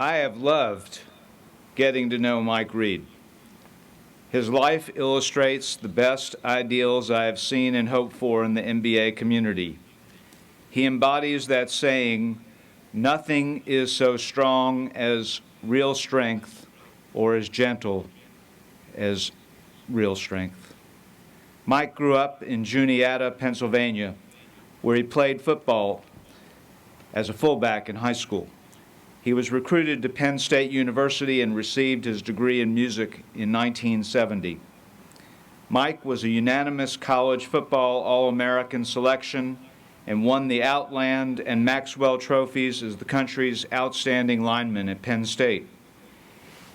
I have loved getting to know Mike Reid. His life illustrates the best ideals I have seen and hoped for in the MBA community. He embodies that saying, "Nothing is so strong as real strength or as gentle as real strength." Mike grew up in Juniata, Pennsylvania, where he played football as a fullback in high school. He was recruited to Penn State University and received his degree in music in 1970. Mike was a unanimous college football All-American selection and won the Outland and Maxwell trophies as the country's outstanding lineman at Penn State.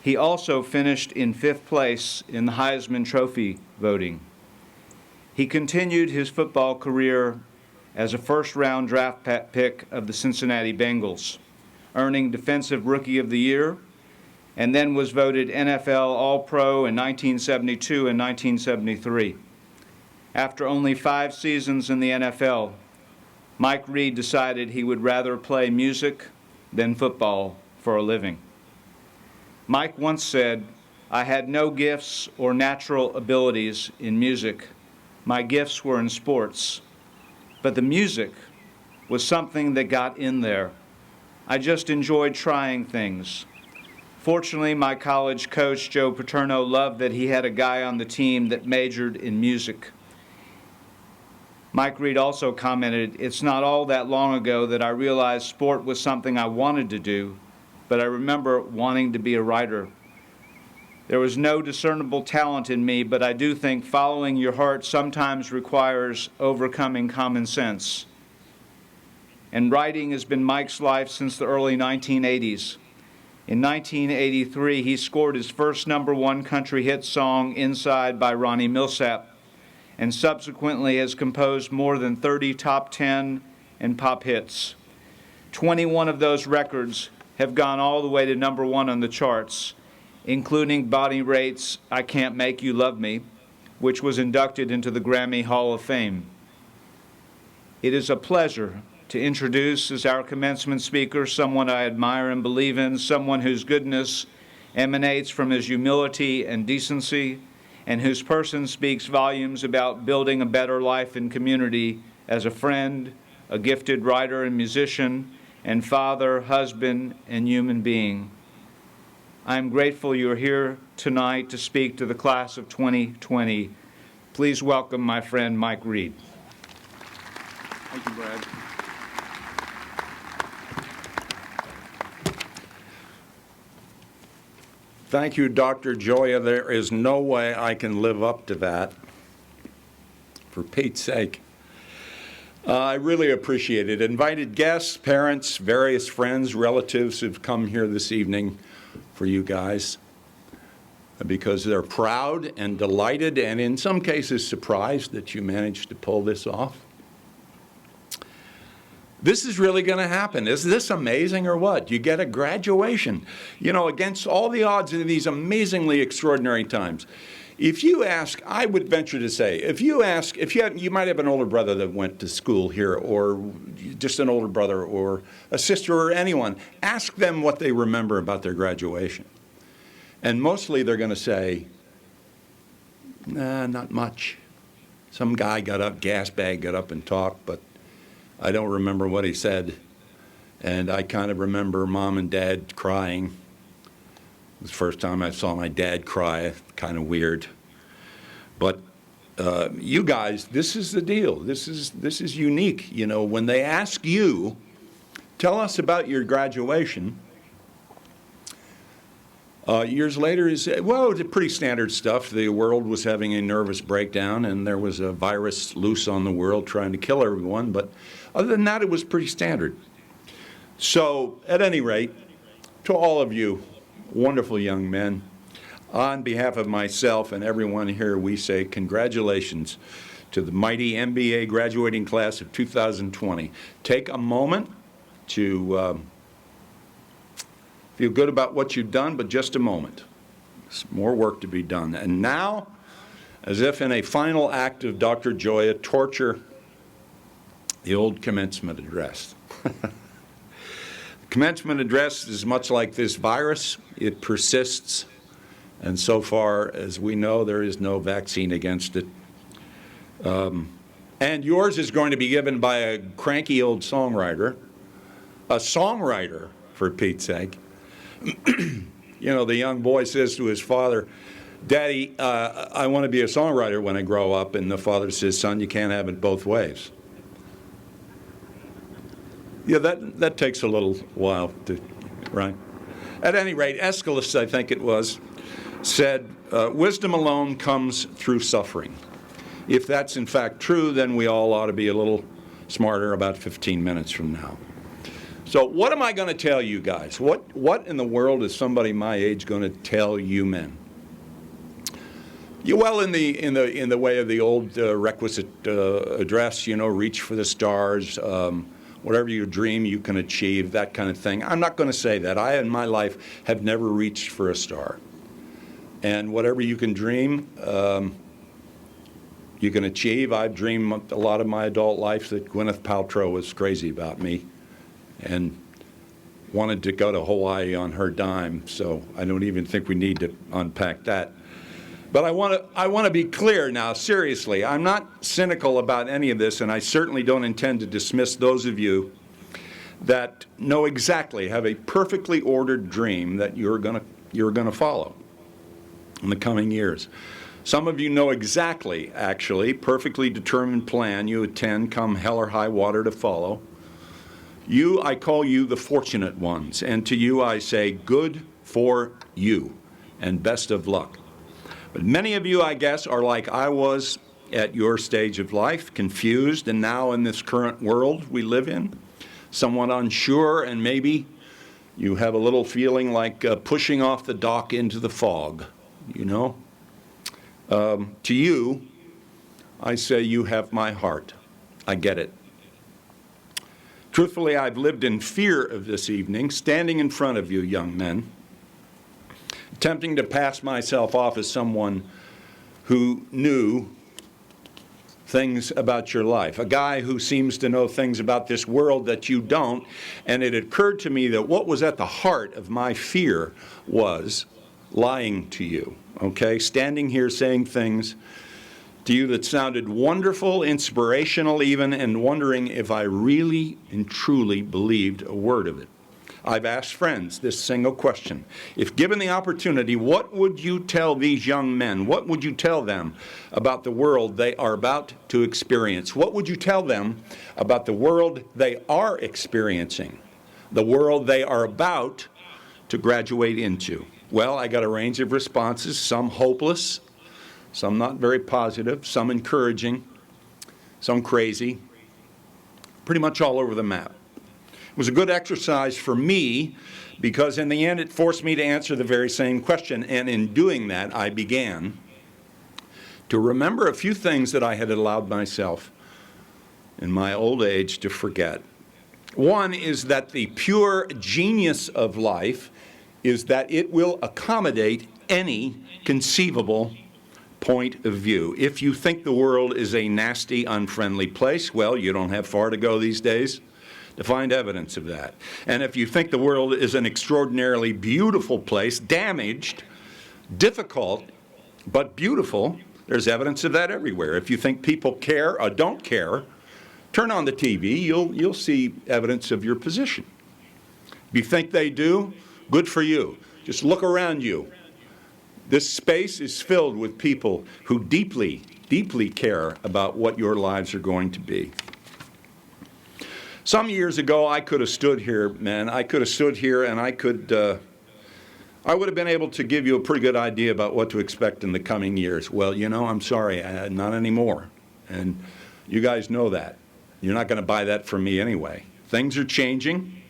He also finished in 5th place in the Heisman Trophy voting. He continued his football career as a first-round draft pick of the Cincinnati Bengals, earning Defensive Rookie of the Year, and then was voted NFL All-Pro in 1972 and 1973. After only 5 seasons in the NFL, Mike Reid decided he would rather play music than football for a living. Mike once said, "I had no gifts or natural abilities in music. My gifts were in sports. But the music was something that got in there. I just enjoyed trying things." Fortunately, my college coach, Joe Paterno, loved that he had a guy on the team that majored in music. Mike Reid also commented, "It's not all that long ago that I realized sport was something I wanted to do, but I remember wanting to be a writer. There was no discernible talent in me, but I do think following your heart sometimes requires overcoming common sense." And writing has been Mike's life since the early 1980s. In 1983, he scored his first #1 country hit song, "Inside" by Ronnie Milsap, and subsequently has composed more than 30 top 10 and pop hits. 21 of those records have gone all the way to #1 on the charts, including Bonnie Raitt's "I Can't Make You Love Me," which was inducted into the Grammy Hall of Fame. It is a pleasure to introduce as our commencement speaker someone I admire and believe in, someone whose goodness emanates from his humility and decency, and whose person speaks volumes about building a better life and community as a friend, a gifted writer and musician, and father, husband, and human being. I am grateful you are here tonight to speak to the class of 2020. Please welcome my friend Mike Reid. Thank you, Brad. Thank you, Dr. Joya. There is no way I can live up to that, for Pete's sake. I really appreciate it. Invited guests, parents, various friends, relatives have come here this evening for you guys because they're proud and delighted and in some cases surprised that you managed to pull this off. This is really going to happen. Is this amazing or what? You get a graduation, you know, against all the odds in these amazingly extraordinary times. If you ask, I would venture to say, if you might have an older brother that went to school here, or just an older brother or a sister or anyone, ask them what they remember about their graduation. And mostly they're going to say, nah, not much. Some guy got up, gas bag got up and talked, but I don't remember what he said. And I kind of remember Mom and Dad crying. It was the first time I saw my dad cry, kind of weird. But you guys, this is the deal. This is unique. You know, when they ask you, tell us about your graduation, years later, well, it's pretty standard stuff. The world was having a nervous breakdown, and there was a virus loose on the world trying to kill everyone. But other than that, it was pretty standard. So, at any rate, to all of you wonderful young men, on behalf of myself and everyone here, we say congratulations to the mighty MBA graduating class of 2020. Take a moment to feel good about what you've done, but just a moment. There's more work to be done. And now, as if in a final act of Dr. Joya torture, the old commencement address. The commencement address is much like this virus. It persists, and so far as we know, there is no vaccine against it. And yours is going to be given by a cranky old songwriter, for Pete's sake. You know, the young boy says to his father, "Daddy, I want to be a songwriter when I grow up," and the father says, "Son, you can't have it both ways." Yeah, that takes a little while to, right? At any rate, Aeschylus, I think it was, said, wisdom alone comes through suffering. If that's in fact true, then we all ought to be a little smarter about 15 minutes from now. So what am I going to tell you guys? What in the world is somebody my age going to tell you men? Well, in the way of the old requisite address, you know, reach for the stars, whatever you dream you can achieve, that kind of thing. I'm not going to say that. I, in my life, have never reached for a star. And whatever you can dream, you can achieve. I've dreamed a lot of my adult life that Gwyneth Paltrow was crazy about me and wanted to go to Hawaii on her dime, so I don't even think we need to unpack that. But I want to be clear now, seriously. I'm not cynical about any of this, and I certainly don't intend to dismiss those of you that know exactly, have a perfectly ordered dream that you're going to follow in the coming years. Some of you know exactly, actually, perfectly determined plan you intend, come hell or high water, to follow. You, I call you the fortunate ones, and to you I say, good for you, and best of luck. But many of you, I guess, are like I was at your stage of life, confused, and now in this current world we live in, somewhat unsure, and maybe you have a little feeling like pushing off the dock into the fog, you know. To you, I say you have my heart. I get it. Truthfully, I've lived in fear of this evening, standing in front of you, young men, attempting to pass myself off as someone who knew things about your life, a guy who seems to know things about this world that you don't. And it occurred to me that what was at the heart of my fear was lying to you, okay? Standing here saying things to you that sounded wonderful, inspirational even, and wondering if I really and truly believed a word of it. I've asked friends this single question. If given the opportunity, what would you tell these young men? What would you tell them about the world they are about to experience? What would you tell them about the world they are experiencing, the world they are about to graduate into? Well, I got a range of responses, some hopeless, some not very positive, some encouraging, some crazy, pretty much all over the map. It was a good exercise for me because in the end it forced me to answer the very same question, and in doing that I began to remember a few things that I had allowed myself in my old age to forget. One is that the pure genius of life is that it will accommodate any conceivable point of view. If you think the world is a nasty, unfriendly place, well, you don't have far to go these days to find evidence of that. And if you think the world is an extraordinarily beautiful place, damaged, difficult, but beautiful, there's evidence of that everywhere. If you think people care or don't care, turn on the TV, you'll see evidence of your position. If you think they do, good for you. Just look around you. This space is filled with people who deeply, deeply care about what your lives are going to be. Some years ago, I could have stood here, man. I could have stood here and I would have been able to give you a pretty good idea about what to expect in the coming years. Well, you know, I'm sorry, not anymore. And you guys know that. You're not going to buy that from me anyway. Things are changing.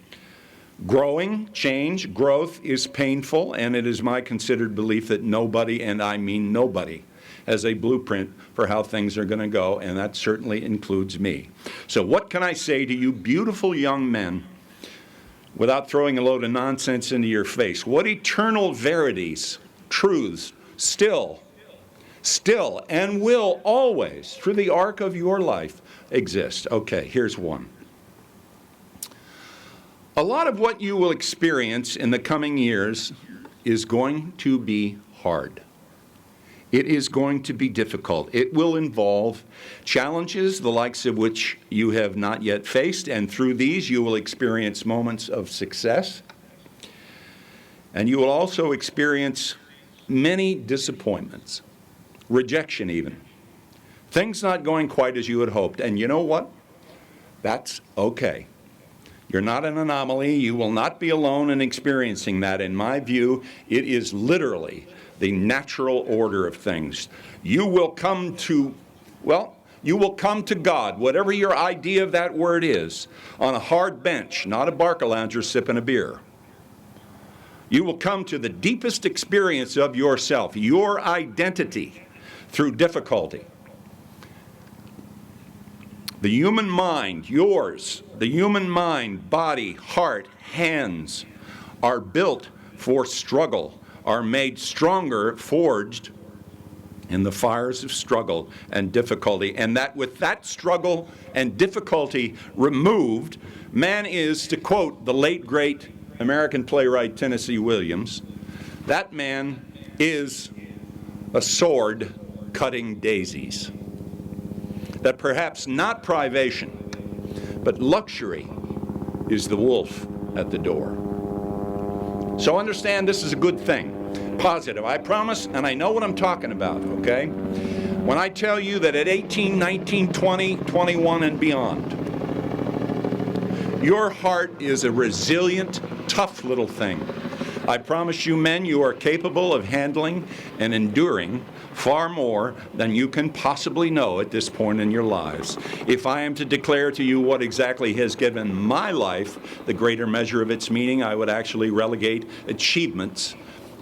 Growing, change, growth is painful, and it is my considered belief that nobody, and I mean nobody, has a blueprint for how things are going to go, and that certainly includes me. So what can I say to you beautiful young men without throwing a load of nonsense into your face? What eternal verities, truths, still, and will always, through the arc of your life, exist? Okay, here's one. A lot of what you will experience in the coming years is going to be hard. It is going to be difficult. It will involve challenges, the likes of which you have not yet faced, and through these you will experience moments of success. And you will also experience many disappointments, rejection even, things not going quite as you had hoped. And you know what? That's okay. You're not an anomaly. You will not be alone in experiencing that. In my view, it is literally the natural order of things. You will come to God, whatever your idea of that word is, on a hard bench, not a barcalounger sipping a beer. You will come to the deepest experience of yourself, your identity, through difficulty. The human mind, yours, the human mind, body, heart, hands, are built for struggle, are made stronger, forged in the fires of struggle and difficulty. And that with that struggle and difficulty removed, man is, to quote the late, great American playwright Tennessee Williams, that man is a sword cutting daisies. That perhaps not privation, but luxury is the wolf at the door. So understand this is a good thing, positive, I promise, and I know what I'm talking about, okay? When I tell you that at 18, 19, 20, 21, and beyond, your heart is a resilient, tough little thing. I promise you, men, you are capable of handling and enduring far more than you can possibly know at this point in your lives. If I am to declare to you what exactly has given my life the greater measure of its meaning, I would actually relegate achievements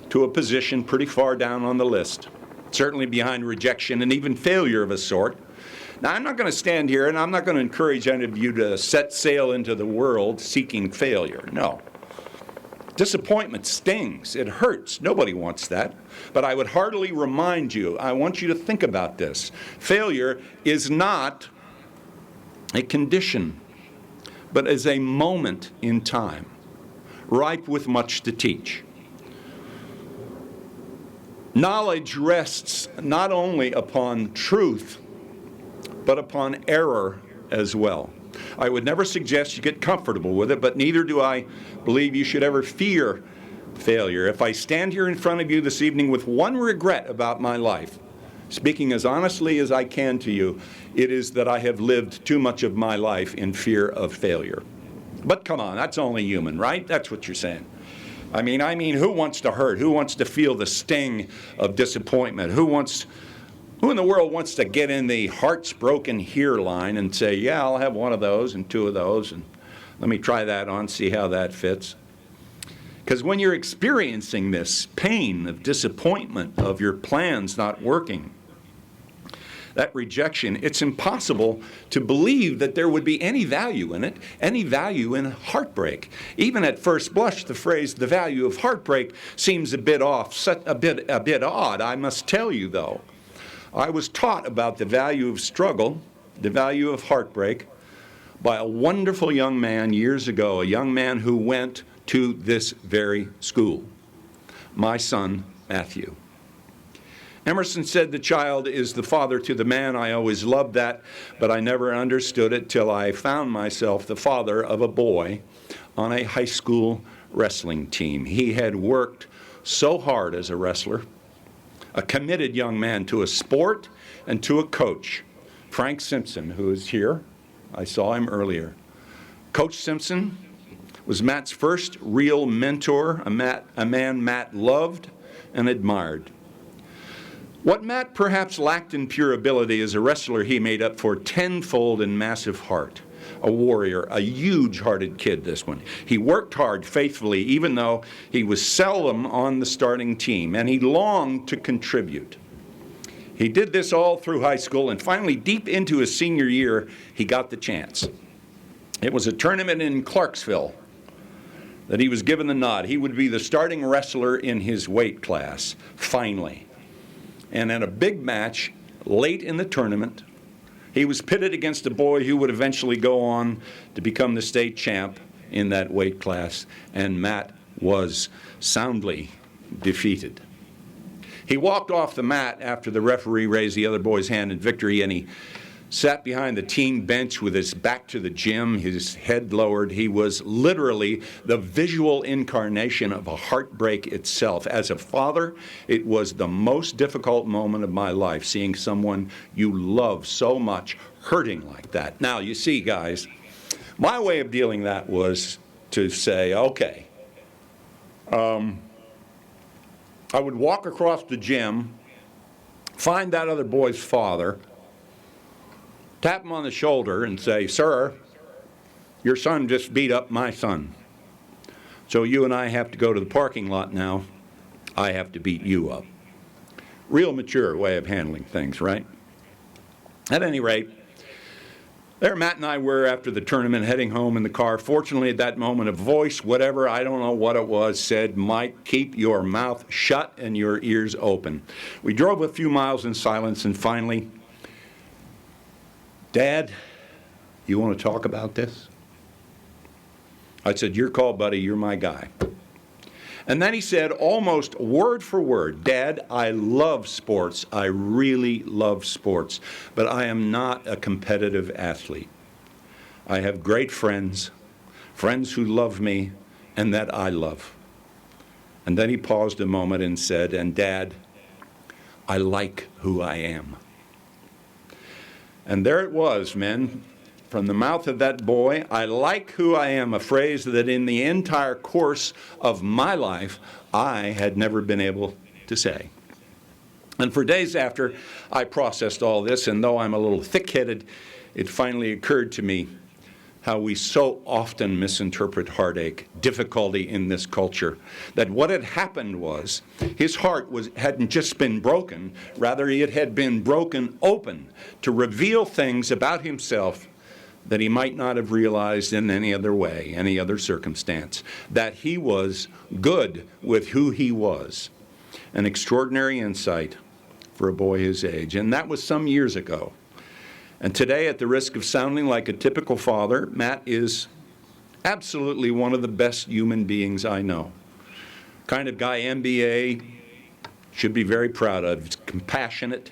to a position pretty far down on the list, certainly behind rejection and even failure of a sort. Now, I'm not going to stand here and I'm not going to encourage any of you to set sail into the world seeking failure. No. Disappointment stings. It hurts. Nobody wants that. But I would heartily remind you, I want you to think about this. Failure is not a condition, but is a moment in time, ripe with much to teach. Knowledge rests not only upon truth, but upon error as well. I would never suggest you get comfortable with it, but neither do I believe you should ever fear failure. If I stand here in front of you this evening with one regret about my life, speaking as honestly as I can to you, it is that I have lived too much of my life in fear of failure. But come on, that's only human, right? That's what you're saying. I mean, who wants to hurt? Who wants to feel the sting of disappointment? Who in the world wants to get in the heart's broken here line and say, yeah, I'll have one of those and two of those, and let me try that on, see how that fits? Because when you're experiencing this pain of disappointment, of your plans not working, that rejection, it's impossible to believe that there would be any value in it, any value in heartbreak. Even at first blush, the phrase, the value of heartbreak, seems a bit off, a bit odd. I must tell you, though, I was taught about the value of struggle, the value of heartbreak, by a wonderful young man years ago, a young man who went to this very school, my son, Matthew. Emerson said the child is the father to the man. I always loved that, but I never understood it till I found myself the father of a boy on a high school wrestling team. He had worked so hard as a wrestler, a committed young man to a sport and to a coach. Frank Simpson, who is here, I saw him earlier. Coach Simpson was Matt's first real mentor, a man Matt loved and admired. What Matt perhaps lacked in pure ability as a wrestler, he made up for tenfold in massive heart. A warrior, a huge-hearted kid, this one. He worked hard, faithfully, even though he was seldom on the starting team, and he longed to contribute. He did this all through high school, and finally, deep into his senior year, he got the chance. It was a tournament in Clarksville that he was given the nod. He would be the starting wrestler in his weight class, finally. And in a big match, late in the tournament, he was pitted against a boy who would eventually go on to become the state champ, in that weight class, and Matt was soundly defeated. He walked off the mat after the referee raised the other boy's hand in victory, and he sat behind the team bench with his back to the gym, his head lowered. He was literally the visual incarnation of a heartbreak itself. As a father, it was the most difficult moment of my life, seeing someone you love so much hurting like that. Now, you see, guys, my way of dealing that was to say, okay, I would walk across the gym, find that other boy's father, tap him on the shoulder and say, "Sir, your son just beat up my son. So you and I have to go to the parking lot now. I have to beat you up." Real mature way of handling things, right? At any rate, there Matt and I were after the tournament, heading home in the car. Fortunately, at that moment, a voice, whatever, I don't know what it was, said, "Mike, keep your mouth shut and your ears open." We drove a few miles in silence, and finally, "Dad, you want to talk about this?" I said, "Your call, buddy. You're my guy." And then he said, almost word for word, "Dad, I love sports. I really love sports. But I am not a competitive athlete. I have great friends, friends who love me and that I love." And then he paused a moment and said, "And Dad, I like who I am." And there it was, men, from the mouth of that boy, "I like who I am," a phrase that in the entire course of my life, I had never been able to say. And for days after I processed all this, and though I'm a little thick-headed, it finally occurred to me how we so often misinterpret heartache, difficulty in this culture, that what had happened was his heart hadn't just been broken, rather it had been broken open to reveal things about himself that he might not have realized in any other way, any other circumstance, that he was good with who he was. An extraordinary insight for a boy his age, and that was some years ago. And today, at the risk of sounding like a typical father, Matt is absolutely one of the best human beings I know. Kind of guy MBA should be very proud of. He's compassionate,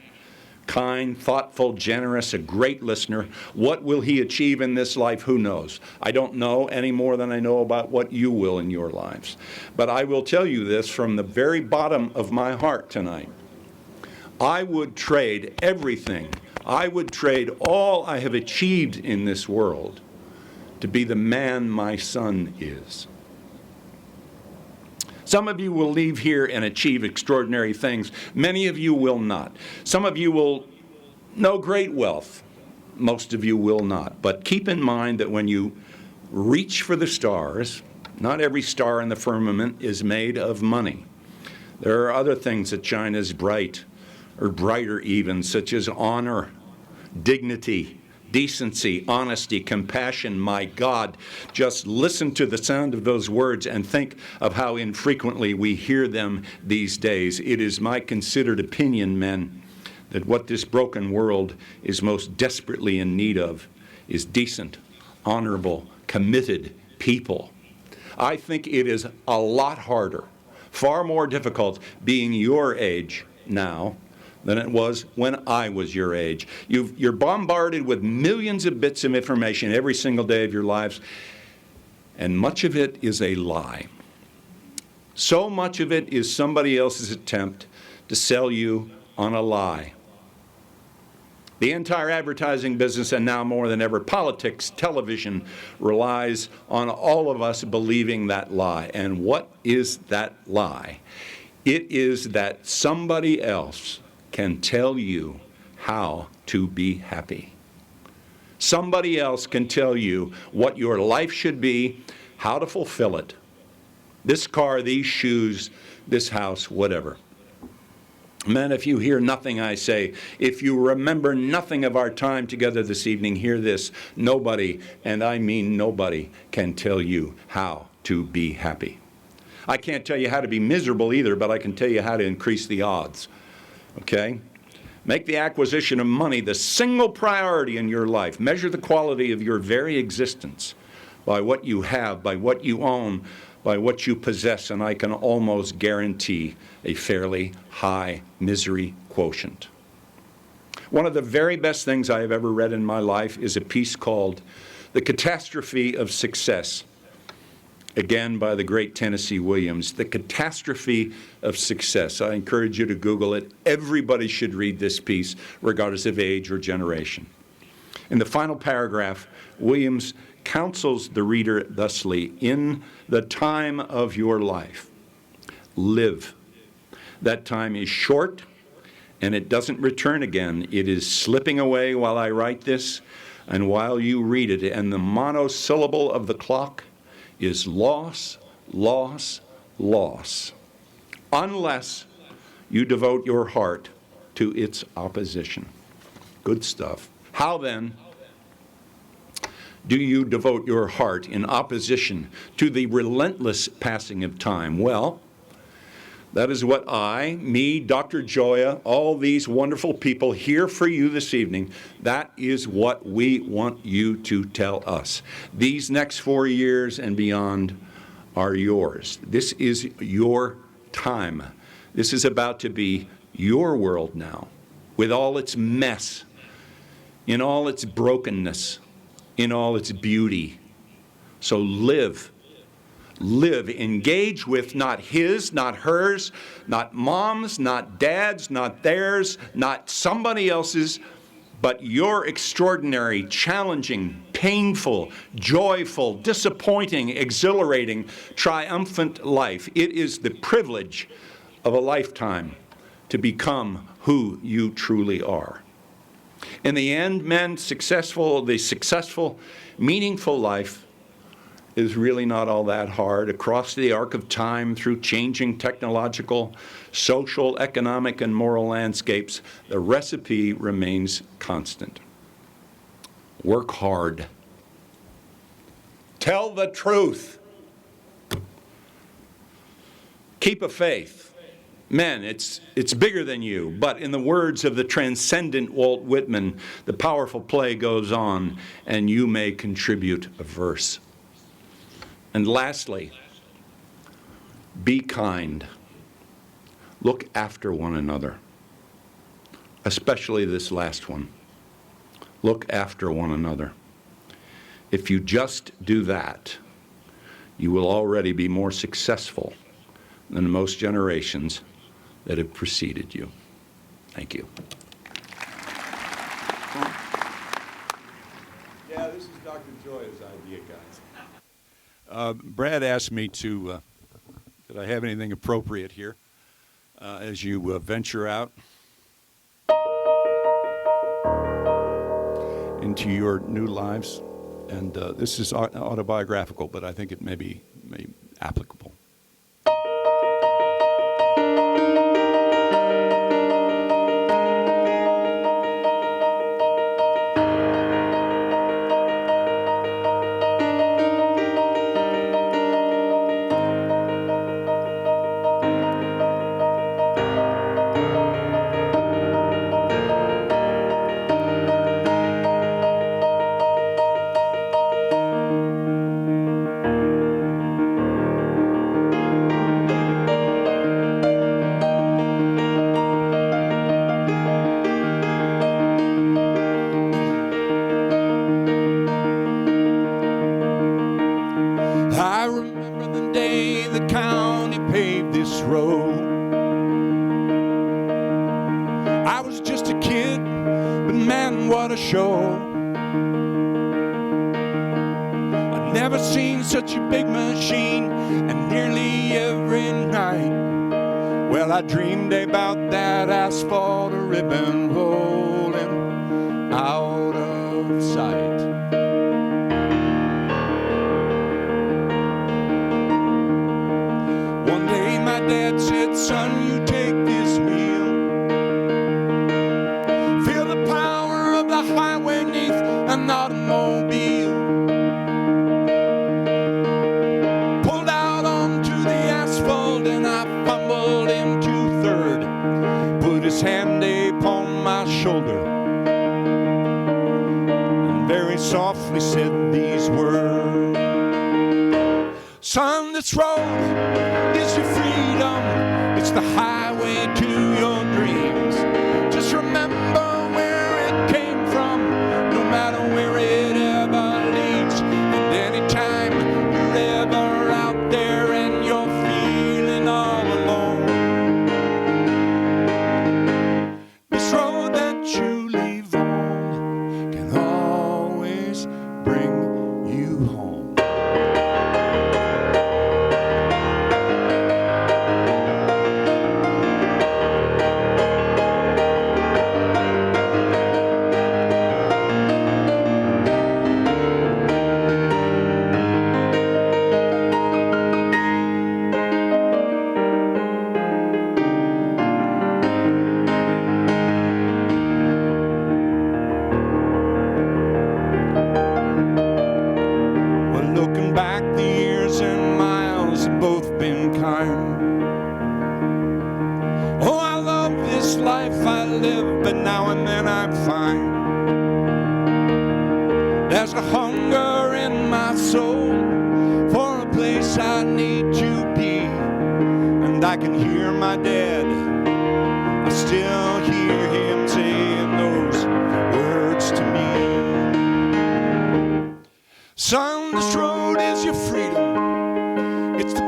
kind, thoughtful, generous, a great listener. What will he achieve in this life? Who knows? I don't know any more than I know about what you will in your lives. But I will tell you this from the very bottom of my heart tonight. I would trade everything. I would trade all I have achieved in this world to be the man my son is. Some of you will leave here and achieve extraordinary things. Many of you will not. Some of you will know great wealth. Most of you will not. But keep in mind that when you reach for the stars, not every star in the firmament is made of money. There are other things that shine as bright, or brighter even, such as honor, dignity, decency, honesty, compassion. My God, just listen to the sound of those words and think of how infrequently we hear them these days. It is my considered opinion, men, that what this broken world is most desperately in need of is decent, honorable, committed people. I think it is a lot harder, far more difficult being your age now than it was when I was your age. You're bombarded with millions of bits of information every single day of your lives, and much of it is a lie. So much of it is somebody else's attempt to sell you on a lie. The entire advertising business, and now more than ever politics, television, relies on all of us believing that lie. And what is that lie? It is that somebody else can tell you how to be happy. Somebody else can tell you what your life should be, how to fulfill it. This car, these shoes, this house, whatever. Men, if you hear nothing I say, if you remember nothing of our time together this evening, hear this. Nobody, and I mean nobody, can tell you how to be happy. I can't tell you how to be miserable either, but I can tell you how to increase the odds. Okay? Make the acquisition of money the single priority in your life. Measure the quality of your very existence by what you have, by what you own, by what you possess, and I can almost guarantee a fairly high misery quotient. One of the very best things I have ever read in my life is a piece called The Catastrophe of Success, again by the great Tennessee Williams. The Catastrophe of Success. I encourage you to Google it. Everybody should read this piece, regardless of age or generation. In the final paragraph, Williams counsels the reader thusly: in the time of your life, live. That time is short, and it doesn't return again. It is slipping away while I write this, and while you read it, and the monosyllable of the clock is loss, loss, loss, unless you devote your heart to its opposition. Good stuff. How then do you devote your heart in opposition to the relentless passing of time? Well, that is what I, me, Dr. Joya, all these wonderful people here for you this evening, that is what we want you to tell us. These next 4 years and beyond are yours. This is your time. This is about to be your world now, with all its mess, in all its brokenness, in all its beauty. So live. Live. Engage with not his, not hers, not mom's, not dad's, not theirs, not somebody else's, but your extraordinary, challenging, painful, joyful, disappointing, exhilarating, triumphant life. It is the privilege of a lifetime to become who you truly are. In the end, men, the successful, meaningful life is really not all that hard. Across the arc of time, through changing technological, social, economic, and moral landscapes, the recipe remains constant. Work hard. Tell the truth. Keep a faith. Men, it's bigger than you, but in the words of the transcendent Walt Whitman, the powerful play goes on, and you may contribute a verse. And lastly, be kind. Look after one another, especially this last one. Look after one another. If you just do that, you will already be more successful than most generations that have preceded you. Thank you. Yeah, this is Dr. Joya's idea, guys. Brad asked me to, did I have anything appropriate here as you venture out into your new lives? And this is autobiographical, but I think it may be applicable. I remember the day the county paved this road. I was just a kid, but man, what a show. I'd never seen such a big machine, and nearly every night, well, I dreamed about that asphalt ribbon rolling out of sight. Dad said, son, you take this wheel. Feel the power of the highway neath an automobile. Pulled out onto the asphalt and I fumbled into third. Put his hand upon my shoulder and very softly said these words. the highway to your dreams. Just remember where it came from, no matter where it ever leads. And anytime you're ever out there and you're feeling all alone, this road that you leave on can always bring you home. Well, looking back, the years and miles have both been kind. Oh, I love this life I live, but now and then I find there's a hunger in my soul for a place I need to be. And I can hear my dad, I still hear him saying those words to me. Son, this road is your freedom. It's the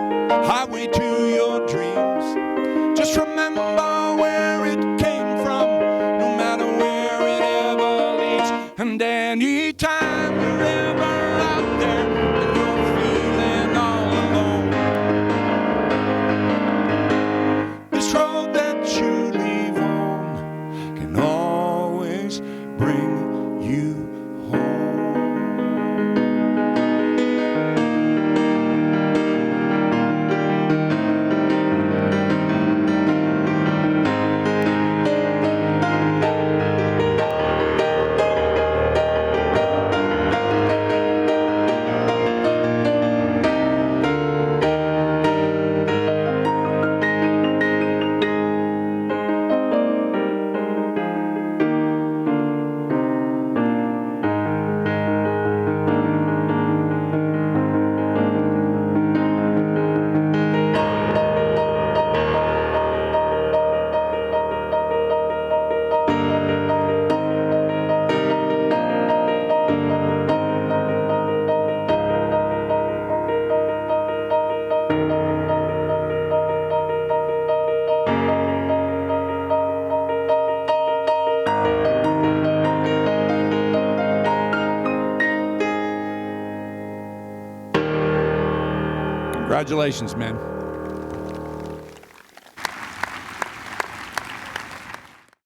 highway to your dreams. Just remember where it came from, no matter where it ever leads. And anytime you're ever out there and you're feeling all alone, this road that you leave on can always bring you home. Congratulations, man.